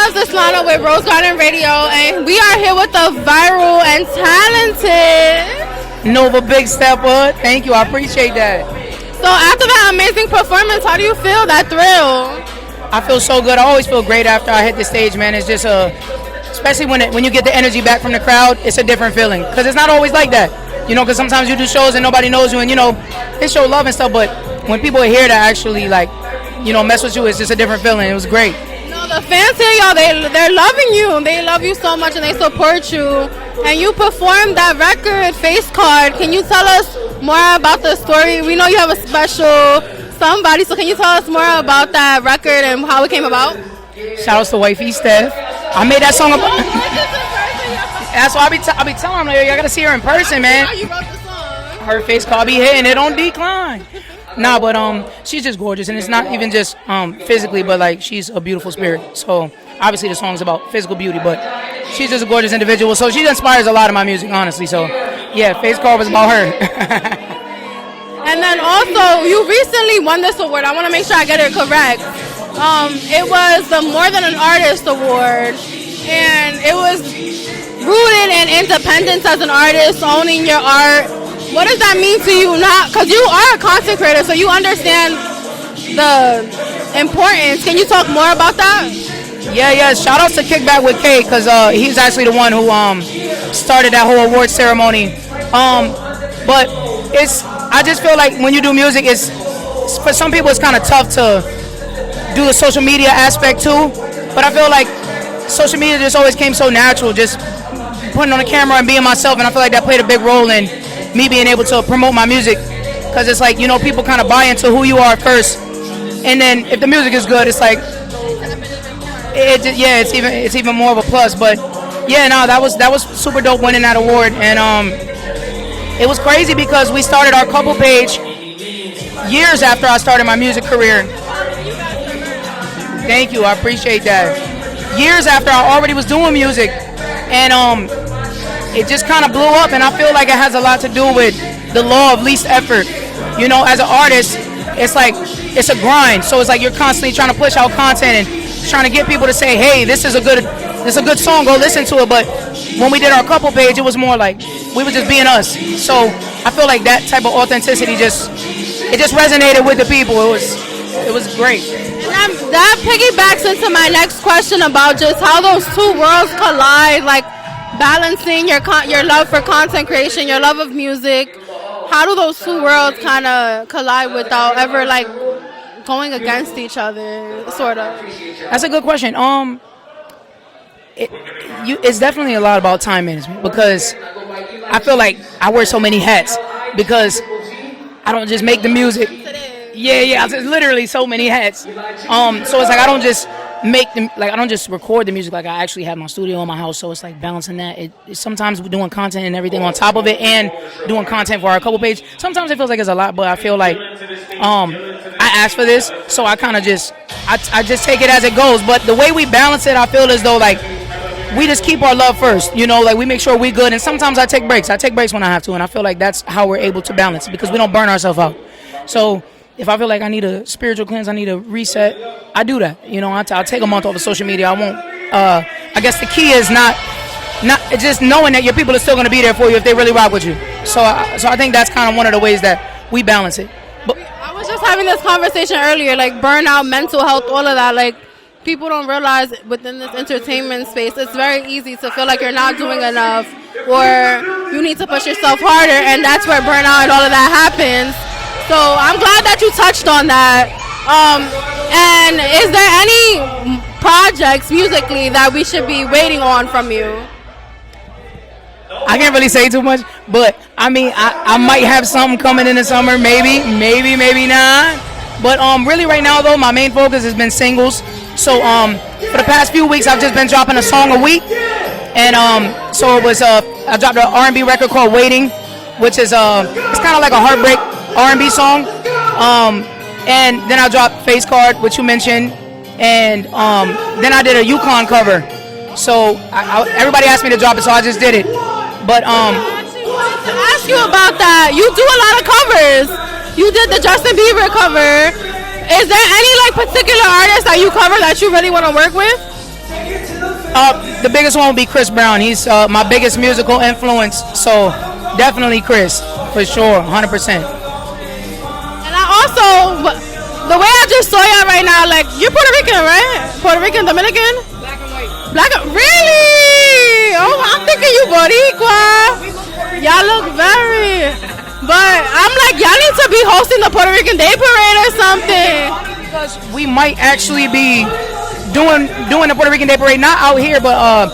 of this lineup with Rose Garden Radio, and we are here with the viral and talented NovaBigSteppa. Thank you, I appreciate that. So after that amazing performance, how do you feel, that thrill? I feel so good. I always feel great after I hit the stage, man. It's just especially when you get the energy back from the crowd, it's a different feeling. Because it's not always like that. You know, because sometimes you do shows and nobody knows you, and you know, they show love and stuff, but when people are here to actually, like, you know, mess with you, it's just a different feeling. It was great. No, the fans here, y'all, they're loving you. They love you so much and they support you. And you performed that record, Face Card. Can you tell us more about the story? We know you have a special somebody, so can you tell us more about that record and how it came about? Shout outs to Wifey Steph. I made that song about. That's why I be telling them, like, I gotta see her in person, man. You wrote the song. Her Face Card be hitting it on decline. Nah, but she's just gorgeous, and it's not even just physically, but like she's a beautiful spirit. So obviously the song's about physical beauty, but she's just a gorgeous individual. So she inspires a lot of my music, honestly. So yeah, Face Card was about her. And then also, you recently won this award. I want to make sure I get it correct. It was the More Than an Artist Award, and it was rooted in independence as an artist, owning your art. What does that mean to you? Not because you are a content creator, so you understand the importance. Can you talk more about that? Yeah. Shout outs to Kickback with K, because he's actually the one who started that whole award ceremony. But I just feel like when you do music, for some people it's kind of tough to do the social media aspect too. But I feel like social media just always came so natural, just putting on the camera and being myself, and I feel like that played a big role in me being able to promote my music, because it's like, you know, people kind of buy into who you are first, and then if the music is good, it's like it's even more of a plus. But yeah, no, that was super dope winning that award, and it was crazy because we started our couple page years after I started my music career. Thank you, I appreciate that. Years after I already was doing music, and it just kind of blew up, and I feel like it has a lot to do with the law of least effort. You know, as an artist, it's like it's a grind, so it's like you're constantly trying to push out content and trying to get people to say, hey, this is a good song, go listen to it. But when we did our couple page, it was more like we were just being us. So I feel like that type of authenticity just resonated with the people. It was great. And that piggybacks into my next question about just how those two worlds collide, like balancing your love for content creation, your love of music. How do those two worlds kind of collide without ever like going against each other, sort of? That's a good question. It's definitely a lot about time management, because I feel like I wear so many hats, because I don't just make the music. Yeah, it's literally so many hats. So it's like I don't just I don't just record the music. Like, I actually have my studio in my house, so it's like balancing that. It's sometimes we're doing content and everything on top of it, and doing content for our couple page. Sometimes it feels like it's a lot, but I feel like I asked for this, so I kind of I just take it as it goes. But the way we balance it, I feel as though like we just keep our love first, you know, like we make sure we good. And sometimes I take breaks when I have to, and I feel like that's how we're able to balance it, because we don't burn ourselves out. So if I feel like I need a spiritual cleanse, I need a reset, I do that. You know, I'll take a month off of social media. I won't. I guess the key is not just knowing that your people are still going to be there for you if they really rock with you. So I think that's kind of one of the ways that we balance it. But I was just having this conversation earlier, like burnout, mental health, all of that. Like, people don't realize within this entertainment space, it's very easy to feel like you're not doing enough, or you need to push yourself harder, and that's where burnout and all of that happens. So I'm glad that you touched on that. And is there any projects musically that we should be waiting on from you? I can't really say too much, but I mean, I might have something coming in the summer, maybe not. But really right now though, my main focus has been singles. So for the past few weeks, I've just been dropping a song a week, and so it was I dropped an R&B record called Waiting, which is it's kind of like a heartbreak R&B song, and then I dropped Face Card, which you mentioned, and then I did a Yukon cover. So everybody asked me to drop it, so I just did it. But to ask you about that, you do a lot of covers. You did the Justin Bieber cover. Is there any like particular artist that you cover that you really want to work with? The biggest one will be Chris Brown. He's my biggest musical influence. So definitely Chris, for sure, 100%. And I also, the way I just saw y'all right now, like, you're Puerto Rican, right? Puerto Rican, Dominican? Black and white. Black, really? Oh, I'm thinking you Boricua. Y'all look very, but I'm like, y'all need to be hosting the Puerto Rican Day Parade or something. Because we might actually be doing the Puerto Rican Day Parade, not out here, but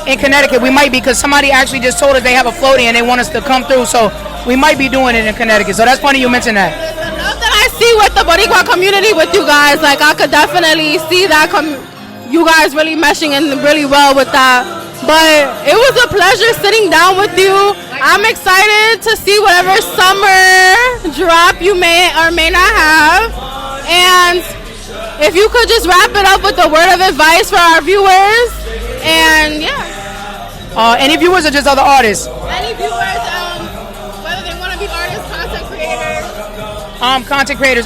in Connecticut. We might be, because somebody actually just told us they have a floating and they want us to come through, so we might be doing it in Connecticut. So that's funny you mentioned that. Enough that I see with the Boricua community with you guys, like I could definitely see that you guys really meshing in really well with that. But it was a pleasure sitting down with you. I'm excited to see whatever summer drop you may or may not have. And if you could just wrap it up with a word of advice for our viewers. And yeah. Any viewers or just other artists? Any viewers, whether they want to be artists, content creators. Content creators.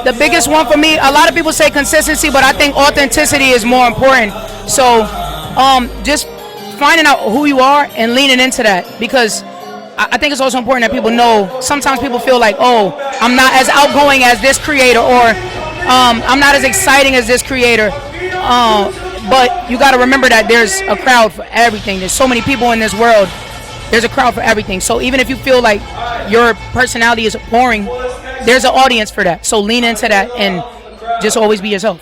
The biggest one for me, a lot of people say consistency, but I think authenticity is more important. So just finding out who you are and leaning into that, because I think it's also important that people know, sometimes people feel like, oh, I'm not as outgoing as this creator, or I'm not as exciting as this creator. But you got to remember that there's a crowd for everything. There's so many people in this world. There's a crowd for everything. So even if you feel like your personality is boring, there's an audience for that. So lean into that and just always be yourself.